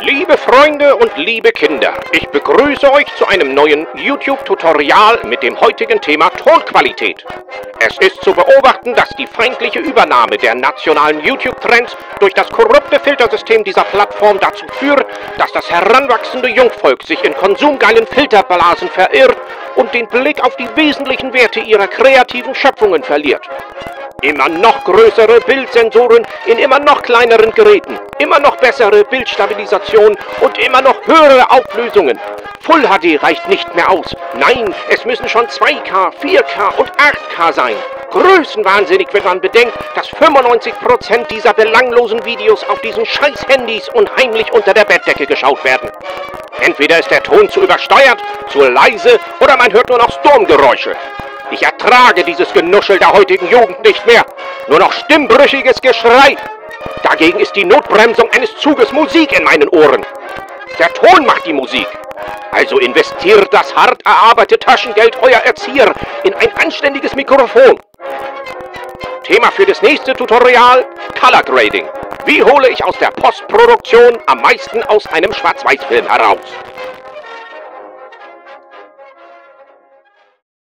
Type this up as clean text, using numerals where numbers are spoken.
Liebe Freunde und liebe Kinder, ich begrüße euch zu einem neuen YouTube-Tutorial mit dem heutigen Thema Tonqualität. Es ist zu beobachten, dass die feindliche Übernahme der nationalen YouTube-Trends durch das korrupte Filtersystem dieser Plattform dazu führt, dass das heranwachsende Jungvolk sich in konsumgeilen Filterblasen verirrt und den Blick auf die wesentlichen Werte ihrer kreativen Schöpfungen verliert. Immer noch größere Bildsensoren in immer noch kleineren Geräten, immer noch bessere Bildstabilisation und immer noch höhere Auflösungen. Full HD reicht nicht mehr aus. Nein, es müssen schon 2K, 4K und 8K sein. Größenwahnsinnig, wenn man bedenkt, dass 95% dieser belanglosen Videos auf diesen scheiß Handys und heimlich unter der Bettdecke geschaut werden. Entweder ist der Ton zu übersteuert, zu leise oder man hört nur noch Sturmgeräusche. Ich ertrage dieses Genuschel der heutigen Jugend nicht mehr. Nur noch stimmbrüchiges Geschrei. Dagegen ist die Notbremsung eines Zuges Musik in meinen Ohren. Der Ton macht die Musik. Also investiert das hart erarbeitete Taschengeld eurer Erzieher in ein anständiges Mikrofon. Thema für das nächste Tutorial: Color Grading. Wie hole ich aus der Postproduktion am meisten aus einem Schwarz-Weiß-Film heraus?